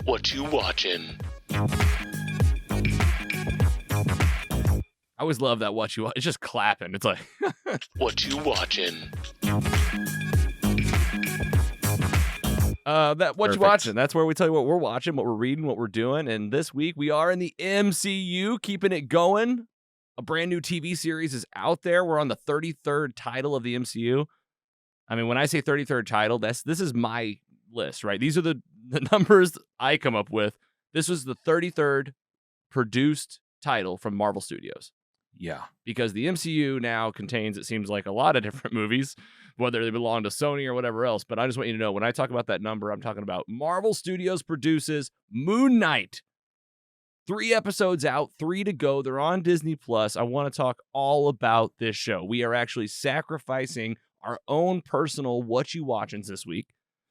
What you watching? I always love that what you watch. It's just clapping. It's like, What you watching? that what you Perfect. watching. That's where we tell you what we're watching, what we're reading, what we're doing. And this week we are in the MCU, keeping it going. A brand new TV series is out there. We're on the 33rd title of the MCU. I mean, when I say 33rd title, this is my list, right? These are the numbers I come up with. This was the 33rd produced title from Marvel Studios. Yeah. Because the MCU now contains, it seems like, a lot of different movies, whether they belong to Sony or whatever else. But I just want you to know, when I talk about that number, I'm talking about Marvel Studios produces Moon Knight. 3 episodes out, 3 to go. They're on Disney+. I want to talk all about this show. We are actually sacrificing our own personal what you watchings this week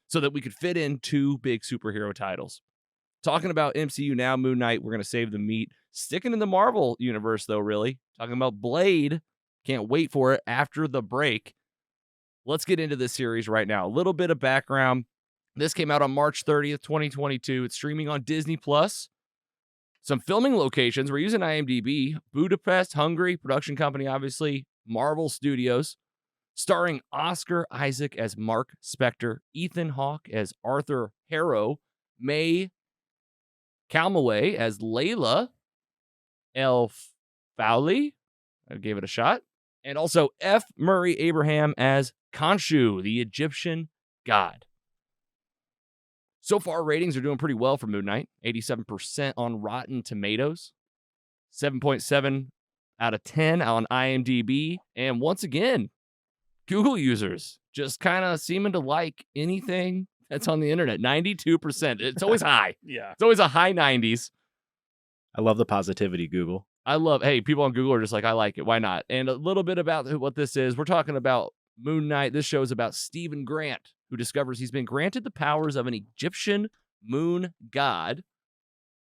so that we could fit in 2 big superhero titles. Talking about MCU now, Moon Knight, we're going to save the meat. Sticking in the Marvel universe, though, really. Talking about Blade. Can't wait for it after the break. Let's get into this series right now. A little bit of background. This came out on March 30th, 2022. It's streaming on Disney+. Some filming locations. We're using IMDb. Budapest, Hungary, production company, obviously. Marvel Studios. Starring Oscar Isaac as Mark Spector. Ethan Hawke as Arthur Harrow. May Calmaway as Layla. El Fowley. I gave it a shot. And also F. Murray Abraham as Khonshu, the Egyptian god. So far, ratings are doing pretty well for Moon Knight. 87% on Rotten Tomatoes. 7.7 out of 10 on IMDb. And once again, Google users just kind of seeming to like anything that's on the internet. 92%. It's always high. Yeah. It's always a high 90s. I love the positivity, Google. I love, hey, people on Google are just like, I like it. Why not? And a little bit about what this is. We're talking about Moon Knight. This show is about Stephen Grant, who discovers he's been granted the powers of an Egyptian moon god,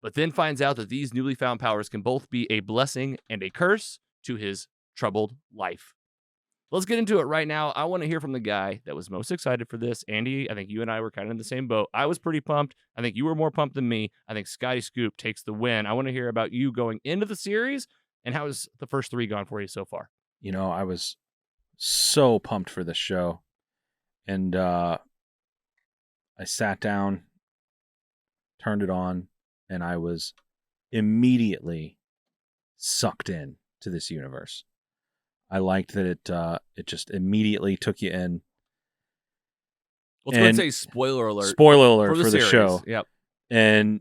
but then finds out that these newly found powers can both be a blessing and a curse to his troubled life. Let's get into it right now. I want to hear from the guy that was most excited for this. Andy, I think you and I were kind of in the same boat. I was pretty pumped. I think you were more pumped than me. I think Scotty Scoop takes the win. I want to hear about you going into the series and how has the first 3 gone for you so far? You know, I was so pumped for this show. And I sat down, turned it on, and I was immediately sucked in to this universe. I liked that it just immediately took you in. Let's go and say spoiler alert. Spoiler alert for the series. show. Yep. And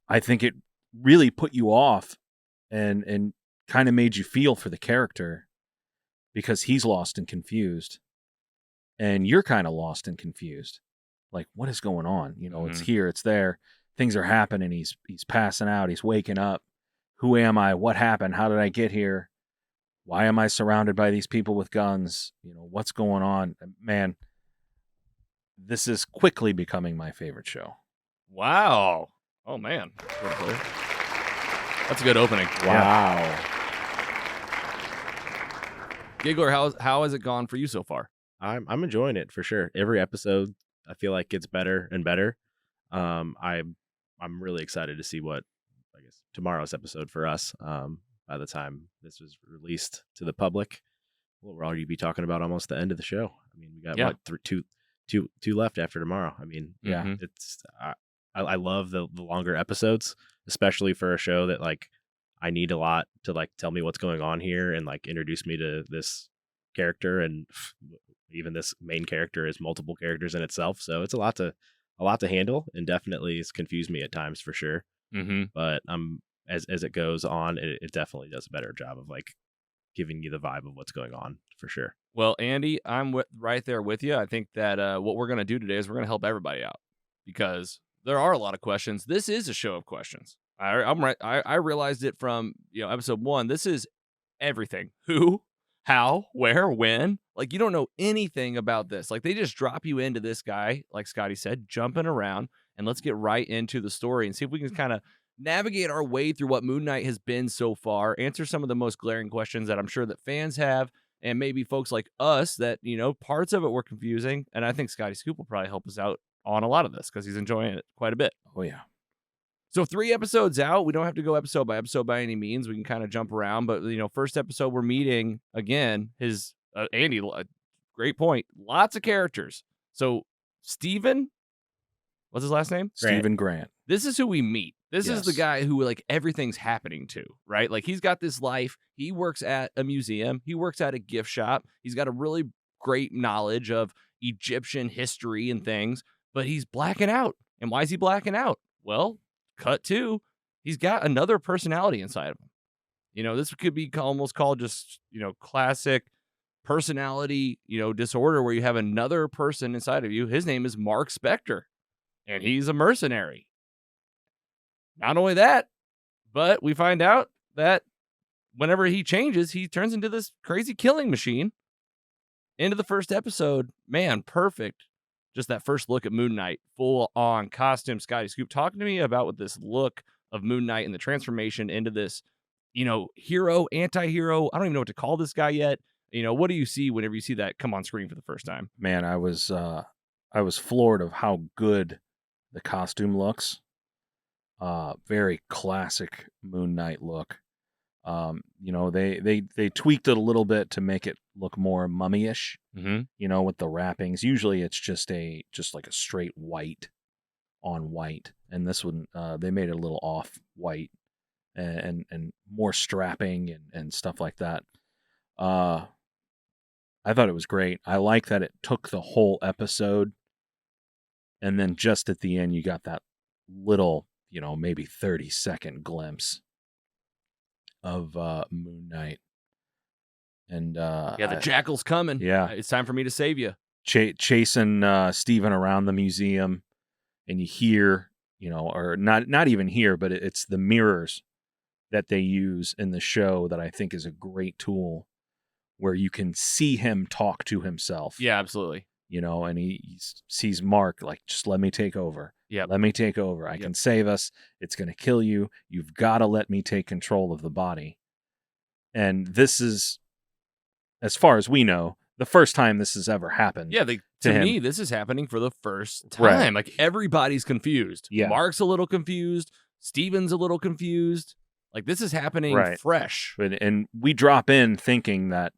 I think it really put you off and kind of made you feel for the character because he's lost and confused. And you're kind of lost and confused. Like, what is going on? You know, It's here, it's there. Things are happening. He's passing out. He's waking up. Who am I? What happened? How did I get here? Why am I surrounded by these people with guns? You know, what's going on? Man, this is quickly becoming my favorite show. Wow. Oh, man. That's a good opening. Wow. Giggler, how has it gone for you so far? I'm enjoying it for sure. Every episode I feel like gets better and better. I'm really excited to see what, I guess, tomorrow's episode for us. By the time this was released to the public, we'll already be talking about almost the end of the show. I mean, we got two left after tomorrow. I mean, it's I love the longer episodes, especially for a show that like I need a lot to like tell me what's going on here and like introduce me to this character, and even this main character is multiple characters in itself. So it's a lot to handle, and definitely it's confused me at times for sure. Mm-hmm. But as it goes on, it definitely does a better job of like giving you the vibe of what's going on for sure. Well, Andy, I'm right there with you. I think that what we're going to do today is we're going to help everybody out because there are a lot of questions. This is a show of questions. I'm right. I realized it from episode 1. This is everything. Who, how, where, when. Like, you don't know anything about this. Like, they just drop you into this guy, like Scotty said, jumping around, and let's get right into the story and see if we can kind of navigate our way through what Moon Knight has been so far, answer some of the most glaring questions that I'm sure that fans have, and maybe folks like us that, parts of it were confusing, and I think Scotty Scoop will probably help us out on a lot of this because he's enjoying it quite a bit. Oh yeah. So 3 episodes out, we don't have to go episode by any means. We can kind of jump around, but first episode we're meeting again his Andy. Great point. Lots of characters. So Steven, what's his last name? Stephen Grant. This is who we meet. This is the Yes. guy who like everything's happening to, right? Like he's got this life. He works at a museum. He works at a gift shop. He's got a really great knowledge of Egyptian history and things, but he's blacking out. And why is he blacking out? Well, cut to, he's got another personality inside of him. This could be almost called just, classic personality, disorder where you have another person inside of you. His name is Mark Spector, and he's a mercenary. Not only that, but we find out that whenever he changes, he turns into this crazy killing machine. Into the first episode, man, perfect. Just that first look at Moon Knight, full on costume. Scotty Scoop, talking to me about what this look of Moon Knight and the transformation into this, hero, anti-hero. I don't even know what to call this guy yet. What do you see whenever you see that come on screen for the first time? Man, I was floored of how good the costume looks. Very classic Moon Knight look. They tweaked it a little bit to make it look more mummy-ish. Mm-hmm. With the wrappings. Usually it's just like a straight white on white, and this one they made it a little off white and more strapping and stuff like that. I thought it was great. I like that it took the whole episode, and then just at the end you got that little, maybe 30-second glimpse of Moon Knight. And the Jackal's coming. Yeah. It's time for me to save you. Chasing Steven around the museum, and you hear, or not even hear, but it's the mirrors that they use in the show that I think is a great tool where you can see him talk to himself. Yeah, absolutely. And he sees Mark like, just let me take over. Yeah. Let me take over. I can save us. It's going to kill you. You've got to let me take control of the body. And this is, as far as we know, the first time this has ever happened. Yeah, to me, this is happening for the first time. Right. Like, everybody's confused. Yeah. Mark's a little confused. Steven's a little confused. Like, this is happening fresh. And we drop in thinking that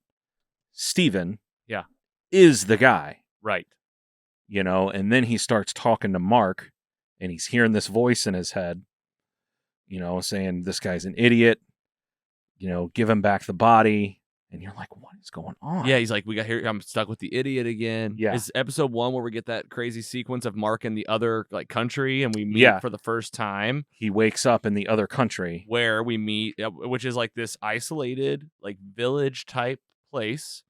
Steven Yeah. is the guy. Right. And then he starts talking to Mark, and he's hearing this voice in his head, saying, this guy's an idiot, give him back the body. And you're like, what is going on? Yeah, he's like, I'm stuck with the idiot again. Yeah. It's episode 1 where we get that crazy sequence of Mark in the other country, and we meet for the first time. He wakes up in the other country. Where we meet, which is like this isolated, like village type place.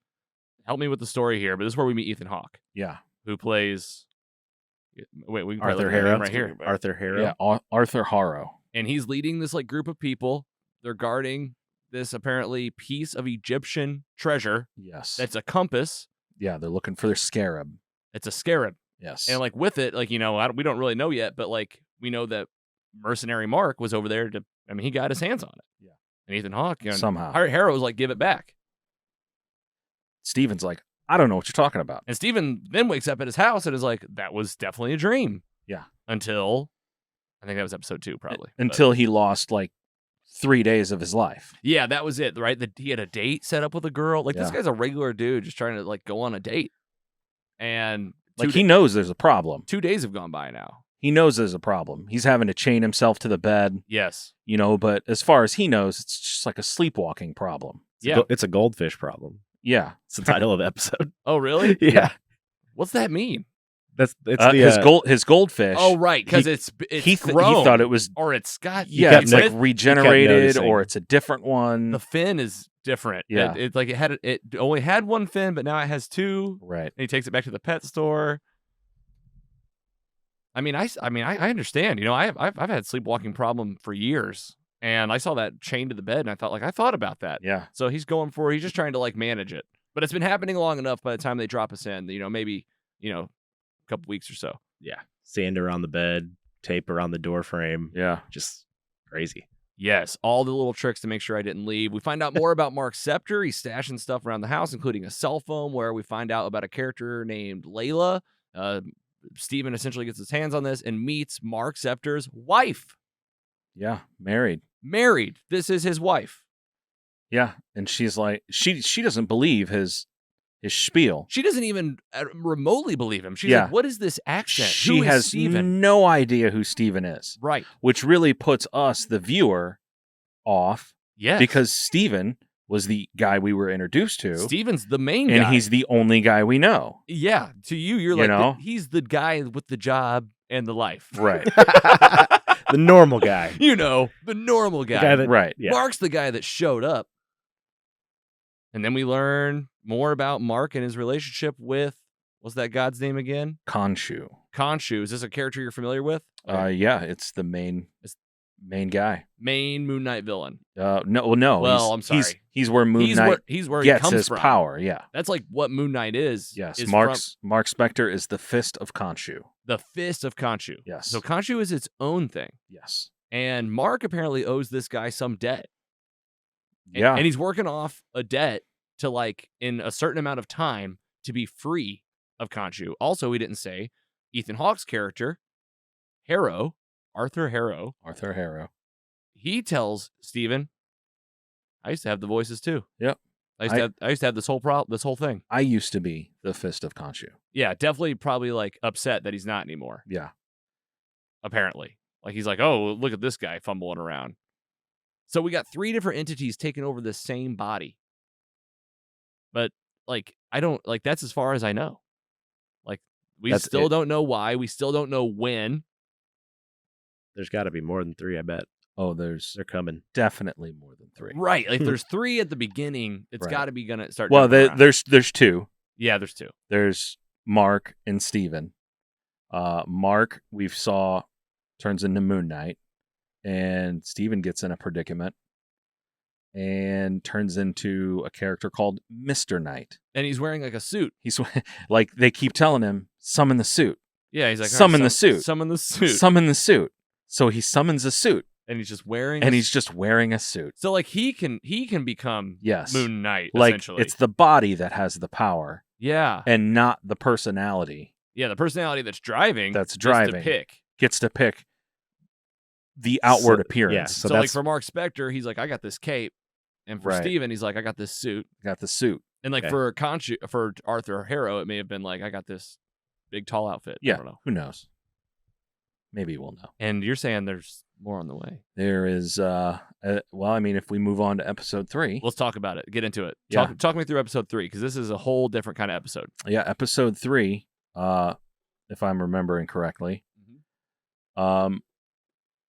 Help me with the story here, but this is where we meet Ethan Hawke. Yeah. Who plays... Wait, we can Arthur probably look at him Harrow. right here. Arthur Harrow. Yeah, Arthur Harrow. And he's leading this group of people. They're guarding this apparently piece of Egyptian treasure. Yes. That's a compass. Yeah, they're looking for their scarab. It's a scarab. Yes. And with it, we don't really know yet, but we know that mercenary Mark was over there he got his hands on it. Yeah. And Ethan Hawke, somehow. Harrow's like, give it back. Steven's like, I don't know what you're talking about. And Steven then wakes up at his house and is like, that was definitely a dream. Yeah. Until, I think that was episode 2, probably. Until he lost 3 days of his life. Yeah, that was it, right? He had a date set up with a girl. This guy's a regular dude just trying to go on a date. And he knows there's a problem. 2 days have gone by now. He knows there's a problem. He's having to chain himself to the bed. Yes. But as far as he knows, it's just like a sleepwalking problem. It's a goldfish problem. Yeah. It's the title of the episode. Oh, really? Yeah. What's that mean? It's his goldfish. Oh, right, because it's he thrown, thought it was, or it's got it's regenerated, or it's a different one. The fin is different. Yeah, it only had one fin, but now it has 2. Right, and he takes it back to the pet store. I understand. I've had sleepwalking problem for years, and I saw that chained to the bed, and I thought about that. Yeah. So he's just trying to manage it, but it's been happening long enough. By the time they drop us in, maybe a couple weeks or so. Yeah. Sand around the bed, tape around the door frame. Yeah. Just crazy. Yes, all the little tricks to make sure I didn't leave. We find out more about Mark Scepter. He's stashing stuff around the house, including a cell phone, where we find out about a character named Layla. Steven essentially gets his hands on this and meets Mark Septor's wife. Yeah, married. Married. This is his wife. Yeah, and she's like, she doesn't believe his spiel. She doesn't even remotely believe him. She's Yeah. like, what is this accent? She Who is has Steven? no idea who Steven is, Right. which really puts us, the viewer, off Yes. because Steven was the guy we were introduced to, Steven's the main and guy. he's the only guy we know. Yeah. To you, you're You like, know? he's the guy with the job and the life. Right, The normal guy. You know, the normal guy. The guy that, right. yeah. Mark's the guy that showed up. And then we learn more about Mark and his relationship with, what's that god's name again? Khonshu. Khonshu. Is this a character you're familiar with? Yeah, it's the main guy. Main Moon Knight villain. No. Well, I'm sorry. He's where Moon He's Knight where he gets comes his from. power. Yeah. That's like what Moon Knight is. Yes. is Mark Spector is the fist of Khonshu. the fist of Khonshu. Yes. So Khonshu is its own thing. Yes. And Mark apparently owes this guy some debt. Yeah. And he's working off a debt to, like, in a certain amount of time to be free of Khonshu. Also, we didn't say Ethan Hawke's character, Arthur Harrow, he tells Steven, I used to have the voices too. Yep. I used to have this whole thing. I used to be the fist of Khonshu. Yeah, definitely probably like upset that he's not anymore. Yeah. Apparently. Like he's like, oh, look at this guy fumbling around. So we got 3 different entities taking over the same body. But like, I don't like that's as far as I know. Like we That's still it. don't know why. We still don't know when. There's got to be more than 3, I bet. Oh, there's They're coming. definitely more than 3. Right. Like there's 3 at the beginning. It's Right. got to be gonna start. Well, jumping around. there's 2. Yeah, there's 2. There's Mark and Steven. Mark, we've saw, turns into Moon Knight, and Steven gets in a predicament and turns into a character called Mr. Knight. And he's wearing like a suit. He's like, they keep telling him, summon the suit. Yeah, he's like, Summon the suit. Summon the suit. Summon the suit. So he summons a suit, and he's just wearing. and he's just wearing a suit. so like he can become Yes. Moon Knight Like, essentially. it's the body that has the power yeah, and not the personality the personality that's driving. that's gets driving. to pick. Gets to pick the outward So- appearance. yeah, So, So like that's- for Mark Spector, he's like, I got this cape, and for Right. Steven, he's like, I got this suit, Got the suit. and like Okay. for Arthur Harrow, it may have been like, I got this big tall outfit. I Yeah. don't know. Who knows? Maybe we'll know. And you're saying there's more on the way. There is, well, I mean, if we move on to episode 3. Let's talk about it. Get into it. Yeah. Talk me through episode 3 because this is a whole different kind of episode. Yeah, episode 3, if I'm remembering correctly.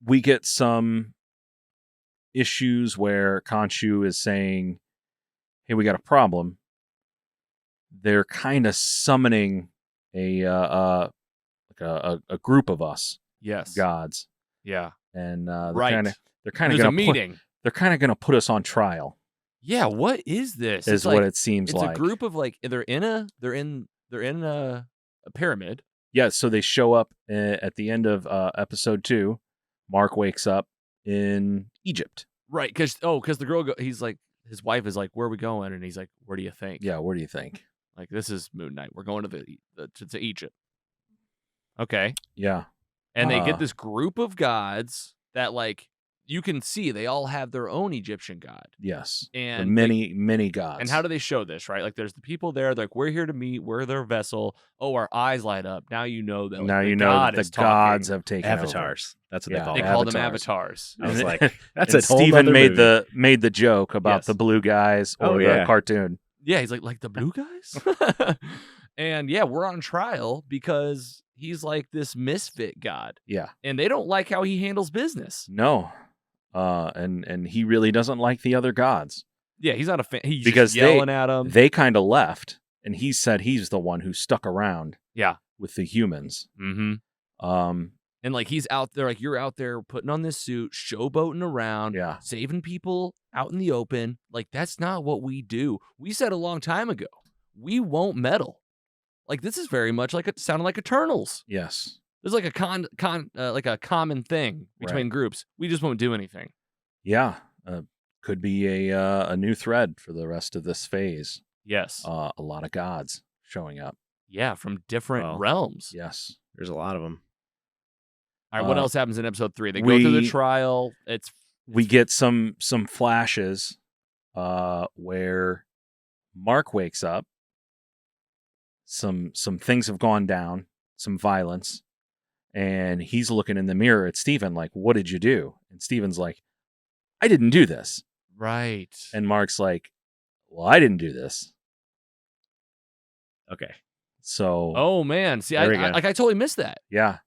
We get some issues where Khonshu is saying, hey, we got a problem. They're kind of summoning a group of us Yes. gods, Yeah. and they're Right. kind of There's a gonna meeting. they're kind of going to put us on trial. Yeah. What is this? Is It's what like, it seems it's like. a group of like they're in a pyramid. Yeah, so they show up at the end of episode 2. Mark wakes up in Egypt. Right, because the girl he's like his wife is like, where are we going? And he's like, where do you think? Yeah, where do you think? Like this is Moon Knight. We're going to Egypt. Okay, Yeah, and they get this group of gods that like you can see they all have their own Egyptian god. yes. And The many gods. And how do they show this? Right, like there's the people there. They're like, we're here to meet. We're their vessel. Oh, our eyes light up. Now you know that. Like, now the you know god that the is talking. gods have taken over. Avatars. That's what Yeah. they call They them. call them Avatars. avatars. I was And- like, that's and a whole Steven nother made movie. made the joke about Yes. the blue guys or Oh, the yeah. cartoon. Yeah, he's like the blue guys. And yeah, we're on trial because he's like this misfit god, Yeah. and they don't like how he handles business. No. And he really doesn't like the other gods. Yeah, he's not a fan. He's Because just yelling at him. They kind of left, and he said he's the one who stuck around. Yeah. With the humans. Mm-hmm. And like he's out there, like you're out there putting on this suit, showboating around, Yeah. saving people out in the open. Like that's not what we do. We said a long time ago, we won't meddle. Like this is very much like it sounded like Eternals. Yes. There's like a common thing between groups. We just won't do anything. Yeah. Could be a new thread for the rest of this phase. Yes. A lot of gods showing up. Yeah, from different Well, realms. Yes. There's a lot of them. All right, what else happens in episode 3? They go through the trial. We get some flashes where Mark wakes up. Some things have gone down, some violence, and he's looking in the mirror at Steven like, what did you do? And Steven's like, I didn't do this. Right. And Mark's like, well, I didn't do this. Okay. So. Oh, man. See, I totally missed that. Yeah.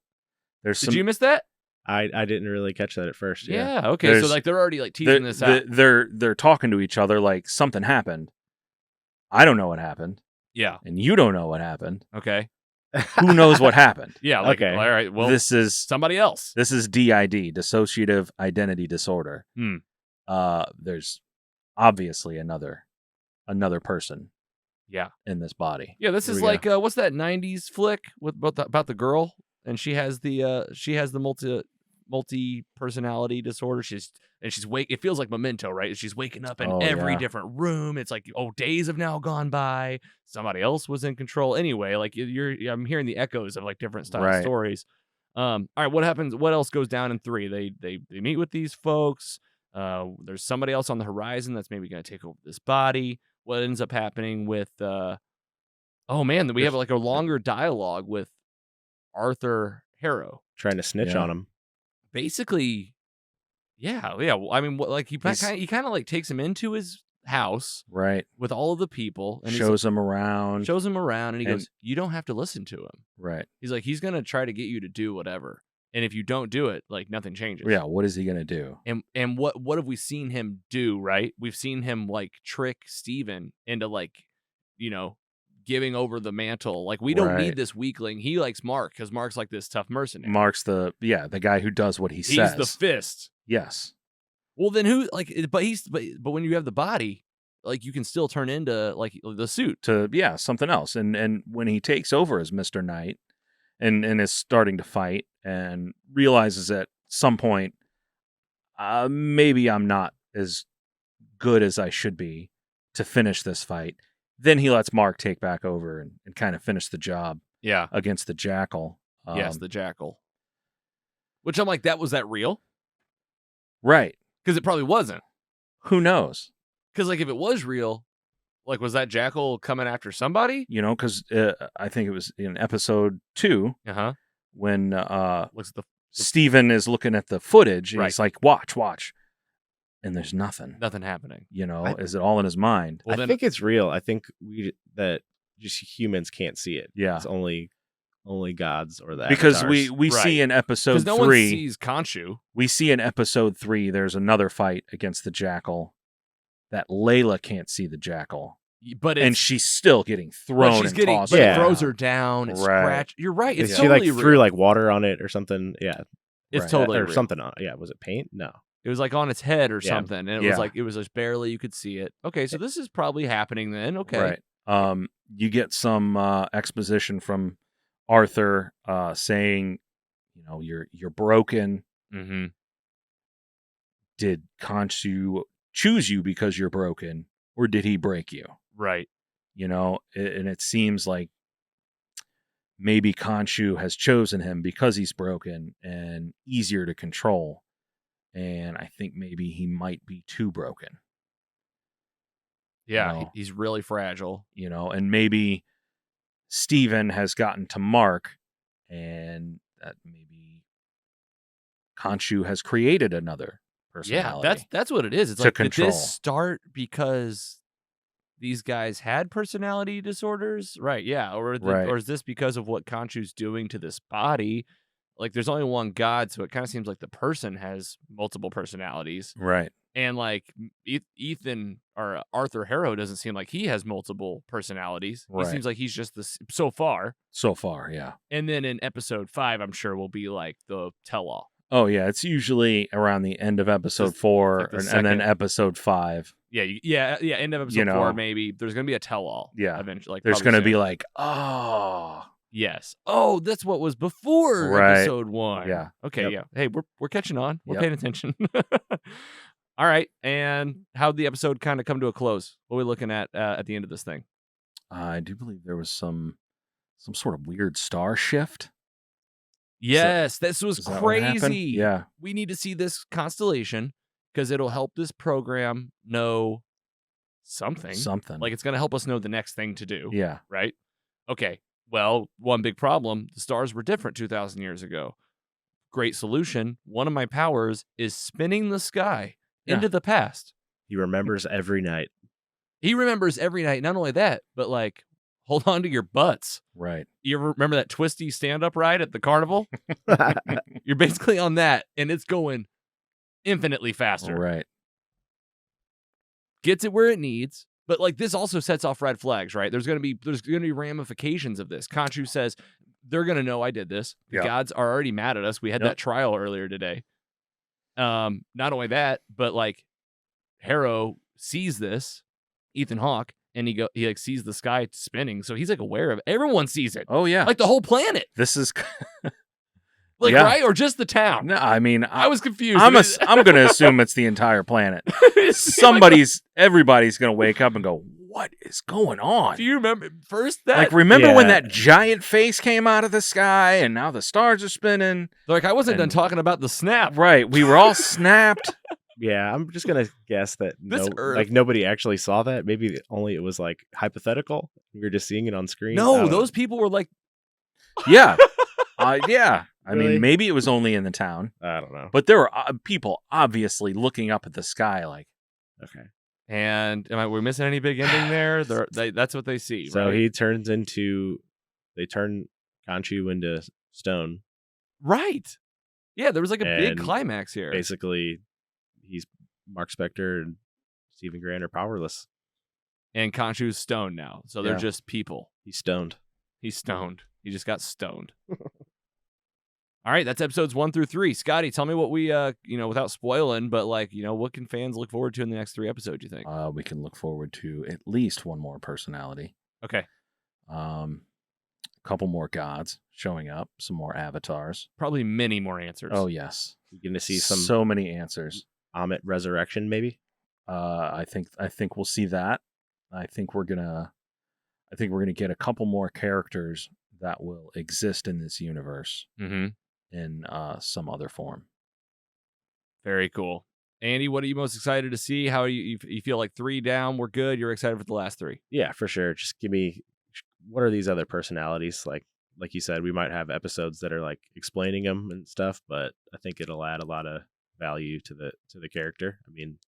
Did you miss that? I didn't really catch that at first. Yeah. Okay. So like they're already like teasing this out. They're talking to each other like something happened. I don't know what happened. Yeah. And you don't know what happened. Okay. Who knows what happened? Yeah. Like, okay. All right. Well, this is somebody else. This is DID, dissociative identity disorder. There's obviously another person. Yeah. In this body. Yeah. This is like what's that 90s flick with about the girl, and she has the multi personality disorder. She's it feels like Memento, right? She's waking up in every different room. It's like, days have now gone by. Somebody else was in control. Anyway, like I'm hearing the echoes of like different style stories. All right, what happens? What else goes down in 3? They meet with these folks. There's somebody else on the horizon that's maybe going to take over this body. What ends up happening with? Then we have like a longer dialogue with Arthur Harrow trying to snitch on him. Basically, yeah. I mean, he kind of like takes him into his house, right, with all of the people, and shows him around, and he goes, "You don't have to listen to him." Right. He's like, he's gonna try to get you to do whatever, and if you don't do it, like nothing changes. Yeah. What is he gonna do? And what have we seen him do? Right, we've seen him like trick Steven into like, giving over the mantle. Like, we don't need this weakling. He likes Mark because Mark's like this tough mercenary. Mark's the guy who does what he says. He's the fist. Yes. Well, then who but when you have the body, like you can still turn into like the suit to something else. And when he takes over as Mr. Knight and is starting to fight and realizes at some point, maybe I'm not as good as I should be to finish this fight. Then he lets Mark take back over and kind of finish the job. Yeah. Against the Jackal. Yes, the Jackal. Which I'm like, was that real? Right. Because it probably wasn't. Who knows? Because like if it was real, like was that Jackal coming after somebody? Because I think it was in episode 2 when Steven is looking at the footage and he's like, watch. And there's nothing happening. Is it all in his mind? Well, I think it's real. I think that just humans can't see it. Yeah, it's only gods or that. Because we see in episode 3, no one sees Khonshu. We see in episode 3 there's another fight against the Jackal that Layla can't see the Jackal, and she's still getting thrown and tossed. It throws her down. And scratch. You're right. It's she totally like threw like water on it or something. Yeah, it's totally or real. something on. Yeah, was it paint? No. It was like on its head or something, and it was like it was just barely you could see it. Okay, so this is probably happening then. Okay, right. You get some exposition from Arthur saying, you're broken. Mm-hmm. Did Khonshu choose you because you're broken, or did he break you? Right. And it seems like maybe Khonshu has chosen him because he's broken and easier to control. And I think maybe he might be too broken. Yeah, he's really fragile. And maybe Steven has gotten to Mark, and that maybe Khonshu has created another personality. Yeah, that's what it is. It's like, did this start because these guys had personality disorders? Right, yeah. Or is this because of what Khonshu's doing to this body? Like, there's only one God, so it kind of seems like the person has multiple personalities. Right. And, like, Ethan or Arthur Harrow doesn't seem like he has multiple personalities. Right. He seems like he's just this so far. So far, yeah. And then in episode 5, I'm sure will be, like, the tell-all. Oh, yeah. It's usually around the end of episode 4 and then episode 5. Yeah. End of episode 4, maybe. There's going to be a tell-all. Yeah. Eventually. Like, there's going to be like, oh... Yes. Oh, that's what was before episode 1. Yeah. Okay. Yep. Yeah. Hey, we're catching on. We're paying attention. All right. And how'd the episode kind of come to a close? What are we looking at the end of this thing? I do believe there was some sort of weird star shift. Yes, this was Is that what happened? crazy. Yeah. We need to see this constellation because it'll help this program know something. Like it's going to help us know the next thing to do. Yeah. Right? Okay. Well, one big problem, the stars were different 2,000 years ago. Great solution. One of my powers is spinning the sky into the past. He remembers every night. He remembers every night. Not only that, but like, hold on to your butts. Right. You ever remember that twisty stand-up ride at the carnival? You're basically on that, and it's going infinitely faster. Right. Gets it where it needs, but like this also sets off red flags, right? There's gonna be ramifications of this. Khonshu says they're gonna know I did this. The gods are already mad at us. We had that trial earlier today. Not only that, but like Harrow sees this, Ethan Hawke, and he like sees the sky spinning, so he's like aware of it. Everyone sees it. Oh yeah. Like the whole planet. This is like right, or just the town. No, I mean I was confused. I'm gonna assume it's the entire planet. Everybody's gonna wake up and go, what is going on? Do you remember first that? Like, remember when that giant face came out of the sky and now the stars are spinning? Like, I wasn't done talking about the snap. Right. We were all snapped. Yeah, I'm just gonna guess that Earth, nobody actually saw that. Maybe only it was like hypothetical. We were just seeing it on screen. No, those people were like, yeah, yeah. I Really? mean, maybe it was only in the town. I don't know. But there were people obviously looking up at the sky like, okay. And am we missing any big ending there? That's what they see. So right? they turn Khonshu into stone. Right. Yeah, there was like a big And climax here. Basically, he's Mark Spector and Stephen Grant are powerless. And Khonshu's stoned now. So they're Yeah. just people. He's stoned. He's stoned. He just got stoned. All right, that's episodes 1 through 3. Scotty, tell me what we, without spoiling, but like, what can fans look forward to in the next 3 episodes, you think? we can look forward to at least one more personality. Okay. A couple more gods showing up, some more avatars. Probably many more answers. Oh, yes. We're going to see some so many answers. Amit resurrection, maybe. I think we'll see that. I think we're gonna get a couple more characters that will exist in this universe in some other form. Very cool. Andy, what are you most excited to see? How you feel like 3 down? We're good. You're excited for the last 3? Yeah, for sure. Just give me, what are these other personalities? Like you said, we might have episodes that are like explaining them and stuff, but I think it'll add a lot of value to the character. I mean,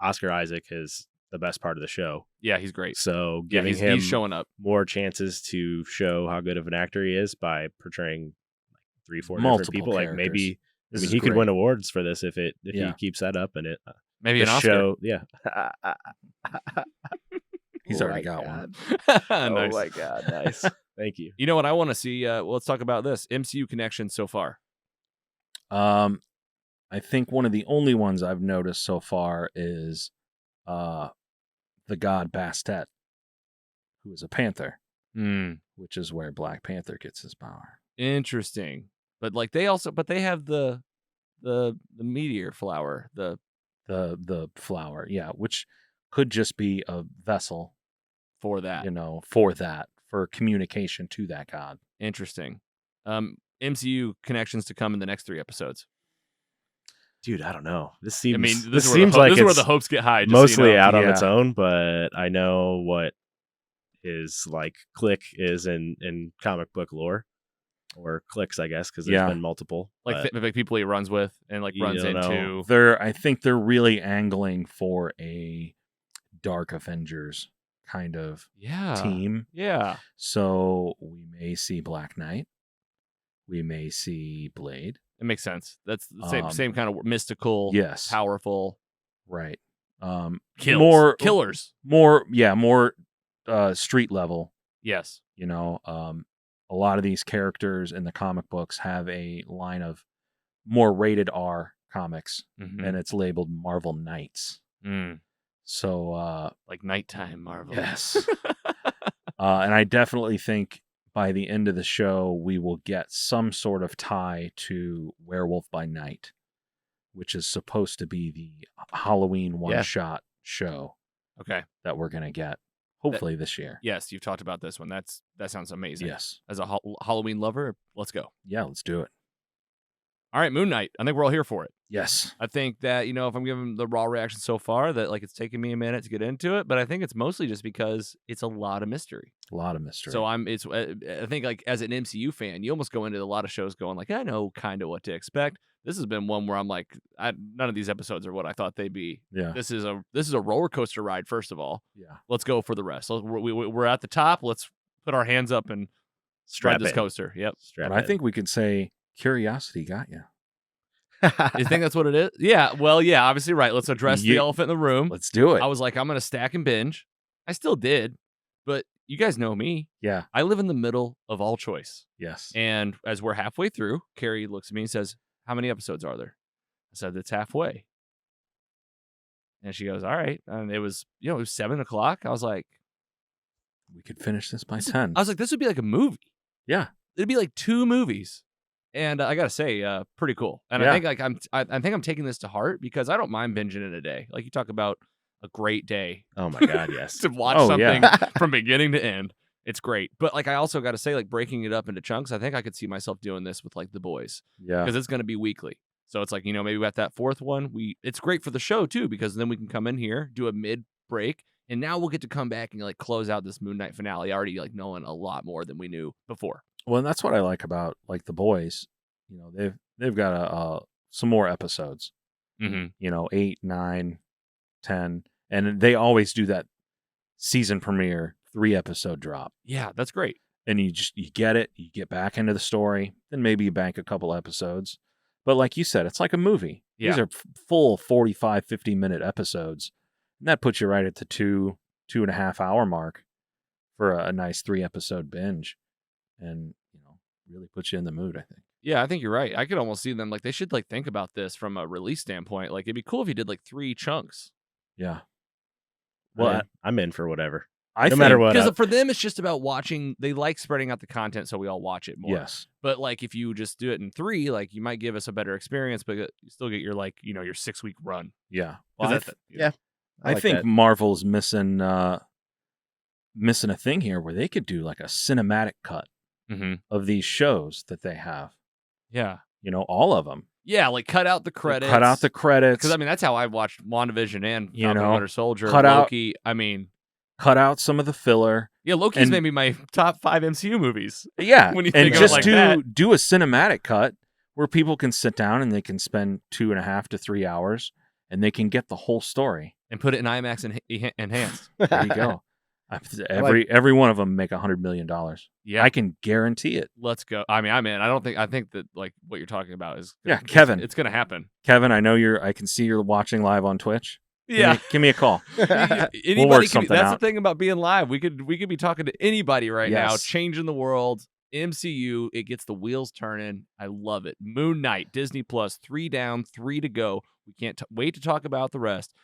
Oscar Isaac is the best part of the show. Yeah, he's great. So giving him he's showing up. more chances to show how good of an actor he is by portraying like 3-4 Multiple different people. Like characters. maybe This is he could great. win awards for this if he keeps that up and it Maybe an the Oscar. show. Yeah. He's Oh already my got God. one. Nice. Oh my God, nice. Thank you. You know what I want to see? Let's talk about this. MCU connections so far. I think one of the only ones I've noticed so far is the god Bastet, who is a panther, which is where Black Panther gets his power. Interesting. But like they have the meteor flower, the flower, yeah, which could just be a vessel for that. For communication to that god. Interesting. MCU connections to come in the next 3 episodes. Dude, I don't know. This seems this seems like this is where it's the hopes get high. Just mostly so you know. out on Yeah. its own, but I know what his like clique is in comic book lore, or cliques, I guess, because there's been multiple. Like like people he runs with and like You runs don't into. know. I think they're really angling for a Dark Avengers kind of team. Yeah. So we may see Black Knight. We may see Blade. It makes sense. That's the same kind of mystical, Yes. powerful, Right. killers. More street level. Yes. A lot of these characters in the comic books have a line of more rated R comics, and it's labeled Marvel Knights. So, like nighttime Marvel. yes. And I definitely think by the end of the show, we will get some sort of tie to Werewolf by Night, which is supposed to be the Halloween one-shot show Okay. that we're going to get, hopefully this year. Yes, you've talked about this one. That sounds amazing. Yes. As a Halloween lover, let's go. Yeah, let's do it. All right, Moon Knight. I think we're all here for it. Yes. I think that, if I'm giving the raw reaction so far, that like it's taken me a minute to get into it, but I think it's mostly just because it's a lot of mystery. A lot of mystery. So I think like as an MCU fan, you almost go into a lot of shows going like, I know kind of what to expect. This has been one where I'm like, none of these episodes are what I thought they'd be. Yeah. This is a roller coaster ride. First of all, Yeah. let's go for the rest. We're at the top. Let's put our hands up and ride this coaster. Yep. But I think we could say curiosity got you. You think that's what it is? Yeah. Well, yeah, obviously, right. Let's address the elephant in the room. Let's do it. I was like, I'm going to stack and binge. I still did, but you guys know me. Yeah. I live in the middle of all choice. Yes. And as we're halfway through, Carrie looks at me and says, how many episodes are there? I said, it's halfway. And she goes, all right. And it was 7:00. I was like, we could finish this by 10. I was like, this would be like a movie. Yeah. It'd be like 2 movies. And I gotta say, pretty cool. And I think like I think I'm taking this to heart because I don't mind binging in a day. Like you talk about a great day. Oh my God, yes. To watch something from beginning to end. It's great. But like I also gotta say, like breaking it up into chunks, I think I could see myself doing this with like The Boys. Yeah. Because it's gonna be weekly. So it's like, maybe we got that 4th one. It's great for the show too, because then we can come in here, do a mid break, and now we'll get to come back and like close out this Moon Knight finale already like knowing a lot more than we knew before. Well, and that's what I like about like The Boys. They've got some more episodes. Mm-hmm. 8, 9, 10, and they always do that season premiere 3-episode drop. Yeah, that's great. And you get it, you get back into the story, then maybe you bank a couple episodes. But like you said, it's like a movie. Yeah. These are full 45, 50-minute episodes. And that puts you right at the 2.5 hour mark for a nice 3-episode binge. And, really puts you in the mood, I think. Yeah, I think you're right. I could almost see them like they should like think about this from a release standpoint. Like it'd be cool if you did like 3 chunks. Yeah. Well, I'm in for whatever. No matter what. Because for them, it's just about watching. They like spreading out the content so we all watch it more. Yes. But like if you just do it in 3, like you might give us a better experience, but you still get your like, your 6-week run. Yeah. Well, I think Marvel's missing a thing here where they could do like a cinematic cut of these shows that they have. Yeah. All of them. Yeah, like cut out the credits. Cut out the credits. Because that's how I watched WandaVision and Falcon and Winter Soldier. Cut Loki. Cut out some of the filler. Yeah, Loki's maybe my top 5 MCU movies. Yeah, when you and think just of it like that. do a cinematic cut where people can sit down and they can spend 2.5 to 3 hours and they can get the whole story and put it in IMAX and enhanced. There you go. Every one of them make $100 million. Yeah, I can guarantee it. Let's go. I'm in. I think that like what you're talking about is Kevin. It's going to happen. Kevin, I know I can see you're watching live on Twitch. Give me a call. We'll work something that's out. the thing about being live. We could be talking to anybody right now, Yes. changing the world. MCU, it gets the wheels turning. I love it. Moon Knight, Disney Plus, 3 down, 3 to go. We can't wait to talk about the rest.